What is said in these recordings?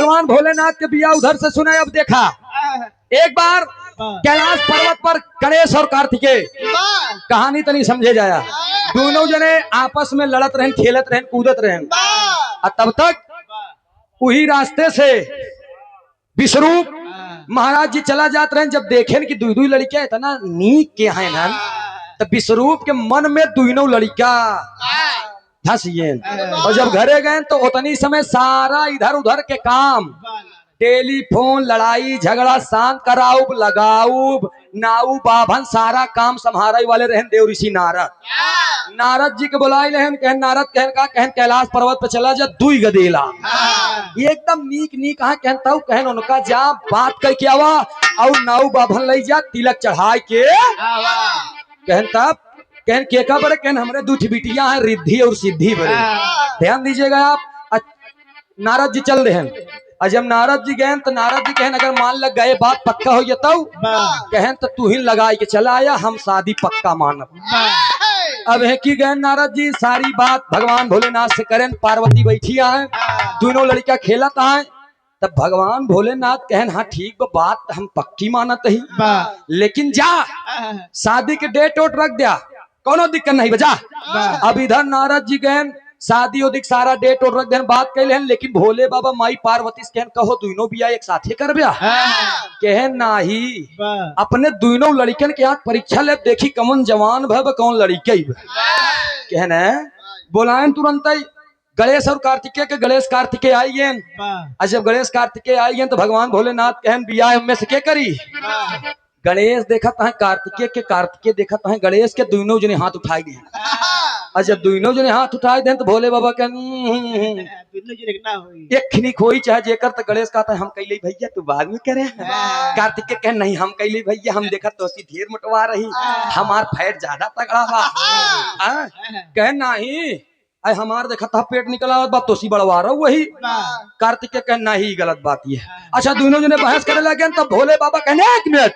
भगवान भोलेनाथ के बिया उधर से सुने। अब देखा एक बार कैलाश पर्वत पर गणेश और कार्तिकेय कहानी तनी समझे जाया। दोनों जने आपस में लड़त रहन, खेलत रहन, कूदत रहन। और तब तक वही रास्ते से विश्वरूप महाराज जी चला जात रहे। जब देखें कि दुई लड़कियां इतना नीक के हैं ना, तो विश्वरूप के मन में दुनों लड़का धसिए। और जब घरे गए तो उतनी समय सारा इधर उधर के काम, टेलीफोन, लड़ाई झगड़ा, शांत कराऊब, लगाऊब, नाऊ बाभन, सारा काम संभारे वाले रहन देव ऋषि नारद जी के बुलाए रहन। कहन नारद कहन कैलाश पर्वत पे चला जा, दुई गदेला एकदम नीक नीक कहा कहता कहन उनका जा बात कर के आवा और नाऊ बाभन ले जा, तिलक चढ़ाए के कहन तब कहन के का बड़े कहन हमरे दूठ बिटिया है, रिद्धि और सिद्धि बड़े। ध्यान दीजिएगा आप। नारद जी चल रहे हैं। और जब नारद जी गए तो नारद जी कहन अगर मान लग गए बात पक्का हो जाता कहन तो तू ही लगाई के चला आया, हम शादी पक्का मानब। अब है कि गए नारद जी सारी बात भगवान भोलेनाथ से करें। पार्वती बैठी है, दोनों लड़का खेलत है। तब भगवान भोलेनाथ कहन हाँ ठीक बात हम पक्की मानत ही, लेकिन जा शादी के डेट वोट रख दिया, कोनो दिक्कत नहीं बजा। अब इधर नारद जी गए शादी उदिक सारा डेट और रख देन, बात कैले। लेकिन भोले बाबा माई पार्वती से कहन कहो दोनों बिया एक साथे कर बिया। कहन नाही, अपने दोनों लड़कन के यहाँ परीक्षा ले देखी कौन जवान भव कौन लड़के। कहन बोलायन तुरंत गणेश और कार्तिकेय के। गणेश कार्तिकेय आई गए। जब गणेश कार्तिकेय आई गए तो भगवान भोलेनाथ कहन बिया में से के करी। गणेश देखा है कार्तिकेय के, कार्तिकेय देखा है गणेश के, दोनों जने हाथ उठाई गए। और जब दोनों जने हाथ उठाए दें तो भोले बाबा कहन एक खनिक होई चाहे जेकर। तो गणेश कहता है हम कैले भैया तू बाद में करे। कार्तिकेय कहन नहीं हम कैले भैया, हम देखा तो ढेर मोटवा रही, हमार फैट ज्यादा तगड़ा बा। कहन नहीं हमार देखा था पेट निकला बात तो सी बढ़वा रहा वही। कार्तिकेय कहना ही गलत बात ये है। अच्छा दोनों जने बहस करे लगे तब भोले बाबा कहने एक मिनट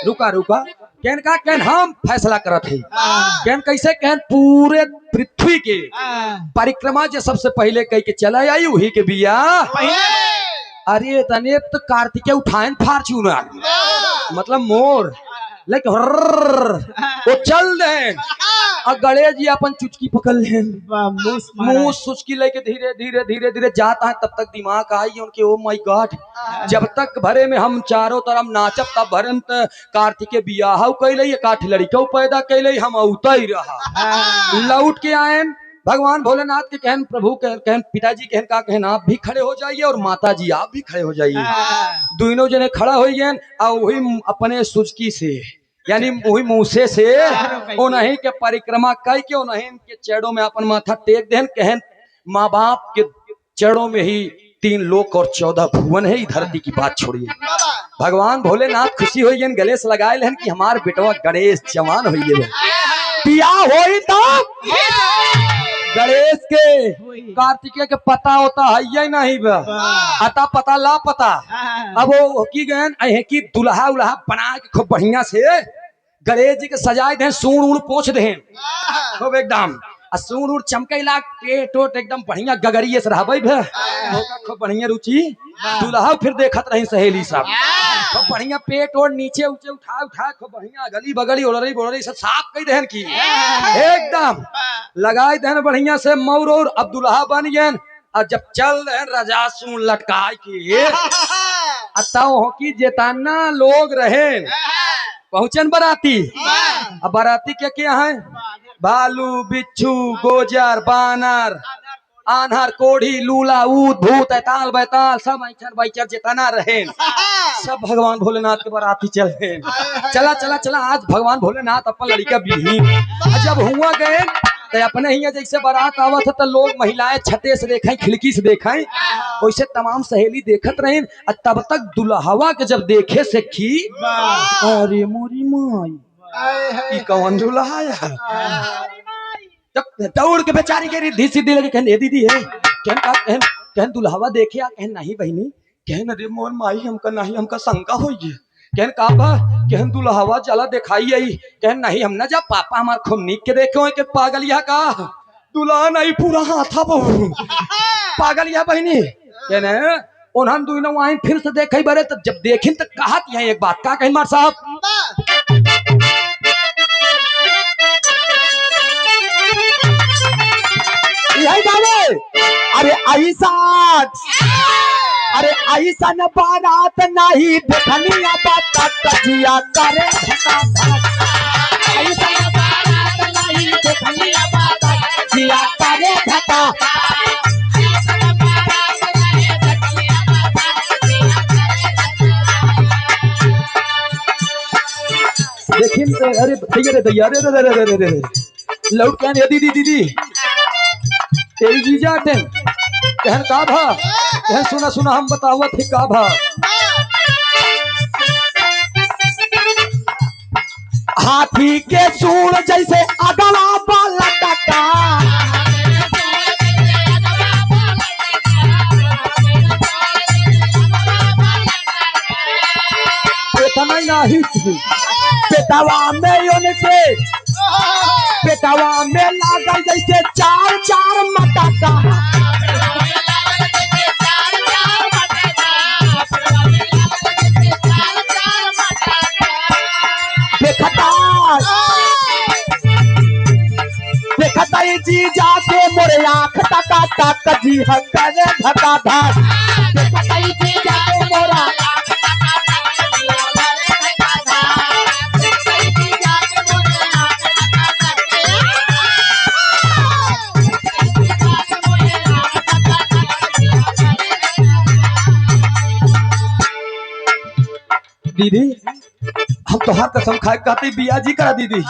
रुका रुका। कहन का कहन हम फैसला करत है। कहन कैसे कहन पूरे पृथ्वी के परिक्रमा जो सबसे पहले कह के चला आई वही के बिया। अरे तने तो कार्तिकेय उठाएन फॉर्च्यूनर मतलब मोर लेकिन वो चल दे। और गणेश जी अपन चुचकी पकड़ ले, मुंह सुचकी लेके धीरे धीरे धीरे धीरे जाता है। तब तक दिमाग आई उनके ओ माय गॉड, जब तक भरे में हम चारों तरफ नाचब तब भरे में कार्तिकेय बियाह कैले, काठ लड़का पैदा कैले, हम औता ही रहा। लौट के आए भगवान भोलेनाथ के कहन प्रभु कहन पिताजी कहन का कहन आप भी खड़े हो जाइए और माता जी आप भी खड़े हो जाइए। दोनों जने खड़ा हो गए और वही अपने सुचकी से यानी वही मूसे से उन्हीं के परिक्रमा कह के उन्हीं के चरणों में अपन माथा टेक देन। कहन माँ बाप के चरणों में ही 3 लोक और 14 भुवन है, धरती की बात छोड़िए। भगवान भोलेनाथ खुशी हो गए, गलेस लगाए लेन कि हमार बेटवा गणेश जवान हो गए। बियाह होई तब गणेश के कार्तिकेय के पता होता है या नहीं अता पता ला पता। अब वो की गए कि दुल्हा उल्हा बना के खूब बढ़िया से गणेश जी के सजाए दे, सूण उड़ पोछ दे खूब एकदम, सूण उड़ चमकैला, पेट ओट एकदम बढ़िया गगरिये से रहबे खूब बढ़िया रुचि। दुल्हा फिर देखत रही सहेली सब खूब बढ़िया पेट और नीचे ऊंचे उठा उठा खूब बढ़िया गली बगली ओड़री बोड़री सब साफ कई देहन की एकदम लगाए देहन बढ़िया से मौर। और अब दुल्हा बन गए और जब चल रहे रजा सून लटकाए के हो कि जेताना लोग रहे पहुंचन बराती। अब बराती क्या क्या है, भालू बिच्छू गोजर बानर आन्हर कोढ़ी लूला ऊद भूत ऐताल बैताल सब ऐचर बैचर जितना रहे सब भगवान भोलेनाथ के बराती चल रहे। चला चला चला आज भगवान भोलेनाथ अपन लड़का बिही जब हुआ गए तो अपने ही जैसे बारात आवत है तो लोग महिलाएं छते से देखें खिड़की से देखें वैसे तमाम सहेली देखत रहे। तब तक दुल्हवा के जब देखे से की अरे मोरी माई कौन दुल्हा है। जब दौड़ के बेचारी के रिद्धि सीधी लगे कहन दीदी है कहन दुल्हवा देखे कहन नहीं बहनी कहन अरे मोर माई हमका नहीं हमका शंका हो कहन का कहन दुल्हवा चला दिखाई आई कहन नहीं हम ना जा पापा हमार खूब नीक के देखे के पागलिया का दुल्हा नहीं पूरा हाथा बहु पागलिया बहनी कहने उन्हन दुई न वहीं फिर से देखे बरे तो जब देखिन तो कहत यहाँ एक बात का कहीं मार साहब यही गावे अरे ऐसा अरे ऐसा न बारात नहीं देखनिया बात कजिया करे धका धक ऐसा न बारात नहीं देखनिया बात कजिया करे धका देखिन अरे भैया रे भैया रे रे रे रे रे लौट क्या दीदी दीदी तेरी जीजा टेन कहन का भा कहन सुना सुना हम बतावत ही का भा हाथी के सूर जैसे अगला बाला टका इतना नहीं पेटावा में उनके पेटावा में लागल जैसे चार चार मटका देखता जी जाके मोरे आँख टका टक जी करे धका धक देखता जी जाके मोरा दीदी हम तोहार कसम खाए कहते बिया जी करा दीदी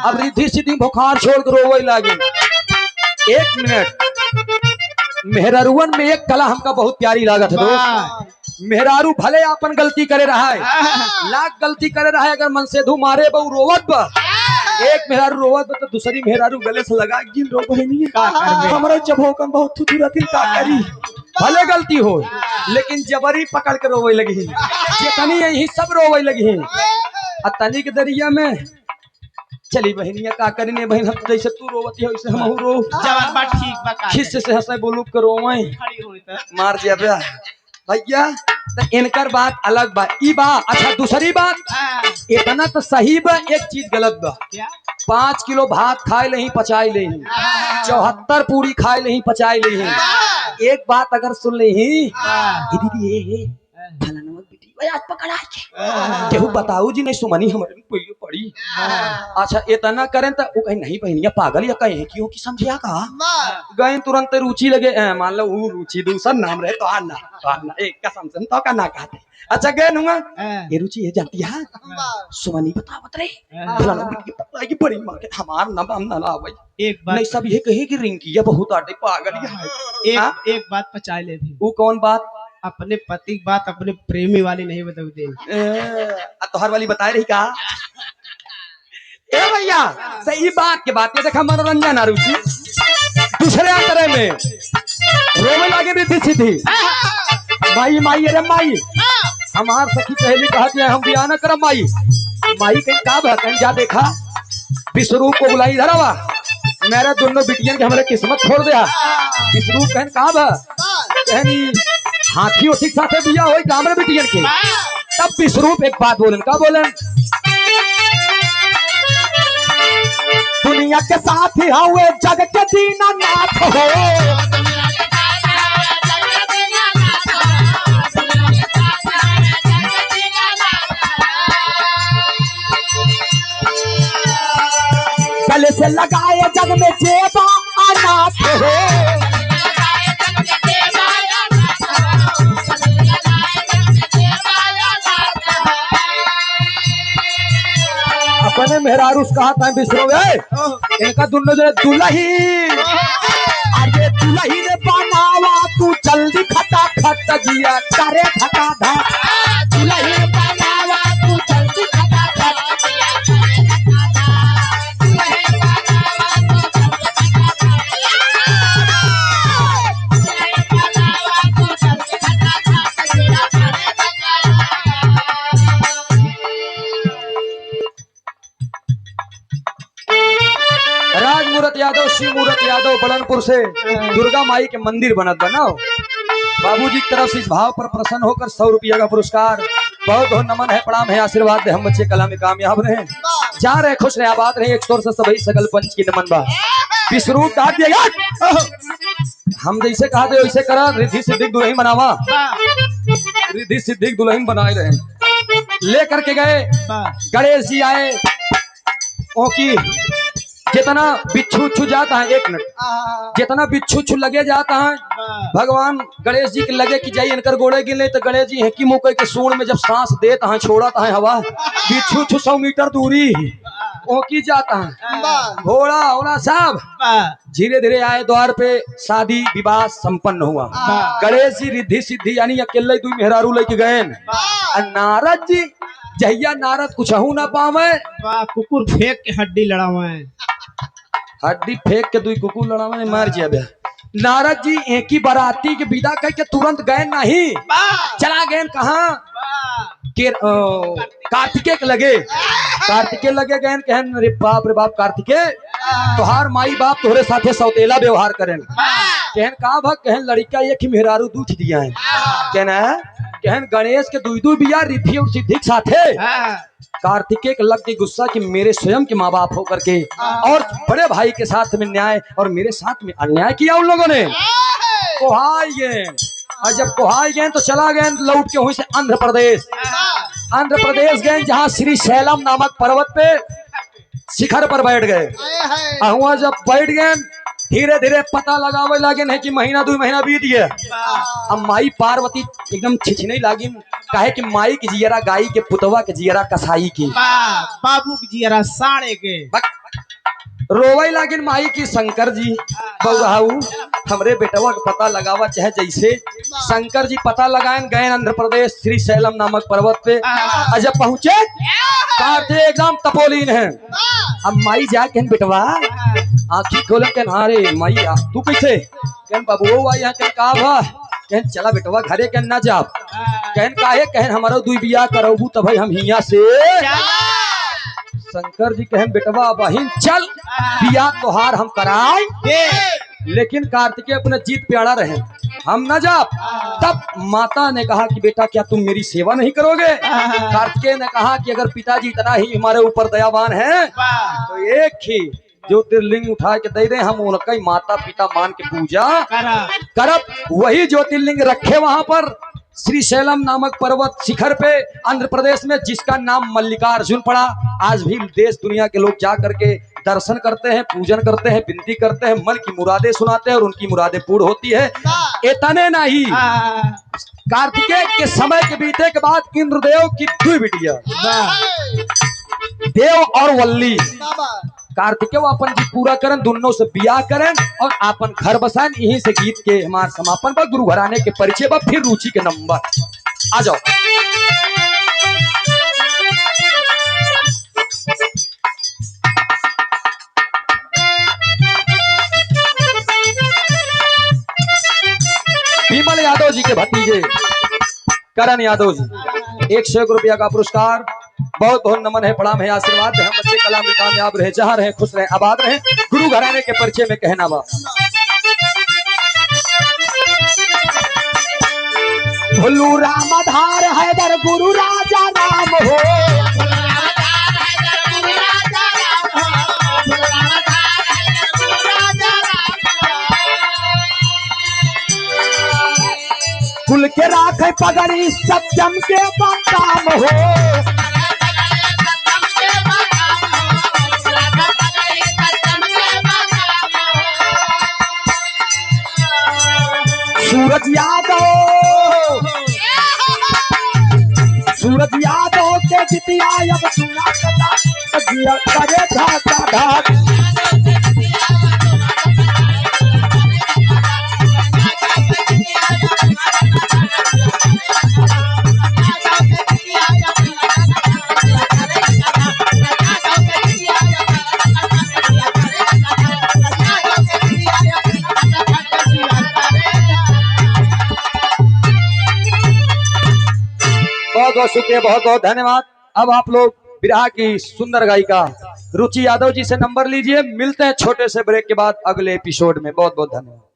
अब रिद्धि सिद्धि बुखार छोड़ कर रोवे लागे 1 मिनट मेहरारुवन में एक कला हमका बहुत प्यारी लागत है दोस्त मेहरारू भले अपन गलती करे रहा है लाख गलती करे रहा है अगर मन से धू मारे बहु रोवत बा एक मेहरारू रोवत बा तो दूसरी मेहरारू गले से लगा गिन रो बहनी हमारा जबोकन बहुत थुथुरतिन का करी भले गलती हो लेकिन जबरी पकड़ के रोवे लगी जितनी यही सब रोवे लगी तनी के दरिया में चली बहनिया का करने बहन हम जैसे तू रोवती है वैसे हम रो जवान बात ठीक बा का खिस से हंसे बोलू के रोवे खड़ी होई त मार दिया भैया तो इनकर बात अलग बा ई बा अच्छा दूसरी बात इतना तो सही बा एक चीज गलत बा क्या 5 किलो भात खाए नहीं पचाए नहीं 74 पूरी खाए नहीं पचाए नहीं एक बात अगर सुन ले दीदी ये फलाना बेटी आज पकड़ा के केहू बताऊ जी नहीं सुमनी हमारे पहले पड़ी अच्छा इतना करें तो वो कहीं नहीं बहनिया पागल या कहीं क्यों की समझिया का गए तुरंत रुचि लगे मान लो वो रुचि दूसरा नाम रहे तो आना एक का समझन तो का ना कहते अच्छा गए नूंगा ये रुचि ये जानती है सुमनी बतावत रे फलाना बेटी पकड़ा की बड़ी मां के हमार नाम हम ना भाई एक बात नहीं सब ये कहे कि रिंकी या बहुत आटे पागल है एक बात पचा ले थी वो कौन बात अपने पति की बात अपने प्रेमी वाली नहीं बताऊ दे तोहर वाली बताए रही का ए भैया सही बात के बात ये देखा मनोरंजन आ रुचि दूसरे अंतरे में रोवे लागे रिद्धि सिद्धि माई माई अरे माई हमार सखी सहेली कहती है हम बिया न करम माई माई कहीं का बा कहीं जा देखा विश्वरूप को बुलाई धरावा मेरे दोनों बिटियन के हमारे किस्मत छोड़ दिया विश्वरूप कहीं का बा कहनी हाथी उठी साथे बिया होई कामरे बिटियन के तब विश्वरूप एक बात बोलन का बोलन दुनिया के साथ ही हुए जग के दीनानाथ हो गले से लगाए जग में जेबा अनाथ हो अपने मेहरारूस कहा था बिसरो इनका दोनों जो दुल्ही अरे दुल्ही ने बनावा तू जल्दी खटा खट जिया करे धका धक दुल्ही ने बनावा तू जल्दी खटा खट जिया करे धका धक दुल्ही ने बनावा तू जल्दी खटा खट जिया करे राजमूरत यादव शिव मूरत यादव बलनपुर से दुर्गा माई के मंदिर बनत बनाओ बाबूजी की तरफ से इस भाव पर प्रसन्न होकर 100 रुपया का पुरस्कार। बहुत बहुत नमन है, प्रणाम है, आशीर्वाद दे, हम बच्चे कला में कामयाब रहे, जा रहे खुश रहे, आबाद रहे। एक तौर से सभी सकल पंच की नमन बा। विश्वरूप काट दिया, हम जैसे कहा थे वैसे करा। रिद्धि सिद्धि दुल्हन बनावा, रिद्धि सिद्धि दुल्हन बनाए रहे। लेकर के गए गणेश जी आए, ओकी जितना बिच्छू छू जाता है, 1 मिनट, जितना बिच्छू छू लगे जाता है भगवान गणेश जी के लगे कि जाइए इनकर गोड़े गिन ले, तो गणेश जी है कि मुके के सूंड में जब सांस देता है छोड़ता है हवा, बिच्छू छू 100 मीटर दूरी ओकी जाता है। घोड़ा ओला सब धीरे धीरे आए द्वार पे, शादी विवाह संपन्न हुआ। गणेश जी रिद्धि सिद्धि यानी अकेले 2 मेहरारू लेके गए। नारद जी जहिया नारद कुछ ना पावे, कुकुर फेंक के हड्डी लड़ावा है, हड्डी फेंक के 2 कुकुर लड़ावे मार जिया बे। नारद जी एक ही बाराती के विदा करके तुरंत गए नहीं, चला गए कहा के कार्तिकेय के लगे, कार्तिकेय लगे गए, कहन रे बाप कार्तिकेय तोहार माई बाप तोहरे साथे सौतेला व्यवहार करें। कहन का भग, कहन लड़का एक ही मेहरारू दूध दिया है, कहन गणेश के 2 बिया रिद्धि और सिद्धि के साथे। कार्तिकेय के लग के गुस्सा कि मेरे स्वयं के माँ बाप होकर के और बड़े भाई के साथ में न्याय और मेरे साथ में अन्याय किया उन लोगों ने। कोहाई गए, और जब कोहाई गए तो चला गए लौट के वहीं से आंध्र प्रदेश गए, जहाँ श्री शैलम नामक पर्वत पे शिखर पर बैठ गए। वहाँ जब बैठ गए धीरे धीरे पता लगावे लागे है कि 1-2 महीना बीत गया। अब माई पार्वती एकदम छिछने लागी, काहे कि माई की जियरा गाई के, पुतवा के जियरा कसाई की, बाबू की जियरा साड़े के। रोवे लागिन माई की, शंकर जी बउहाऊ हमरे बेटवा का पता लगावा चाहे जैसे। शंकर जी पता लगाए गए आंध्र प्रदेश श्री शैलम नामक पर्वत पे। जब पहुंचे कार्तिक एकदम तपोलीन है। अब माई जाके बेटवा आँखी खोल के, रे माई तू कैसे, कहन बाबू आई यहाँ का भा, कहन चला बेटवा घरे कहन ना जा, कहन काहे, कहन हमारा 2 बिया करबू तब हम हिया से। शंकर जी कहन बेटवा बहिन चल बिया तोहार हम कराए, लेकिन कार्तिकेय अपने जीत पे अड़ा रहे, हम न जा। तब माता ने कहा कि बेटा क्या तुम मेरी सेवा नहीं करोगे। कार्तिकेय ने कहा कि अगर पिताजी इतना ही हमारे ऊपर दयावान है तो एक ही ज्योतिर्लिंग उठा के दे दे, हम उनका ही माता पिता मान के पूजा करब। वही ज्योतिर्लिंग रखे वहां पर श्री शैलम नामक पर्वत शिखर पे आंध्र प्रदेश में, जिसका नाम मल्लिकार्जुन पड़ा। आज भी देश दुनिया के लोग जा करके दर्शन करते हैं, पूजन करते हैं, विनती करते हैं, मन की मुरादें सुनाते हैं और उनकी मुरादें पूर्ण होती है। इतने नहीं, कार्तिकेय के समय के बीते के बाद इंद्रदेव की 2 बिटिया देव और वल्ली, कार्तिकेय वो अपन जी पूरा करन, दोनों से बियाह करें और अपन घर बसाएं। यहीं से गीत के हमारे समापन पर गुरु घराने के परिचय पर फिर रुचि के नंबर आ जाओ। विमल यादव जी के भतीजे करण यादव जी 101 रुपया का पुरस्कार। बहुत बहुत नमन है, प्रणाम है, आशीर्वाद है, हम बच्चे कला में कामयाब रहे, जहाँ रहे खुश रहे, आबाद रहे। गुरु घराने के परिचय में कहना बा, भोलू रामधार हैदर गुरु राजा राम हो, कुल के राखे पगड़ी सत्यम के बंदाम हो। सूरज यादव के जितिया अब सुना करे धाका धाक। बहुत बहुत शुक्रिया, बहुत बहुत धन्यवाद। अब आप लोग विरहा की सुंदर गायिका रुचि यादव जी से नंबर लीजिए। मिलते हैं छोटे से ब्रेक के बाद अगले एपिसोड में। बहुत बहुत धन्यवाद।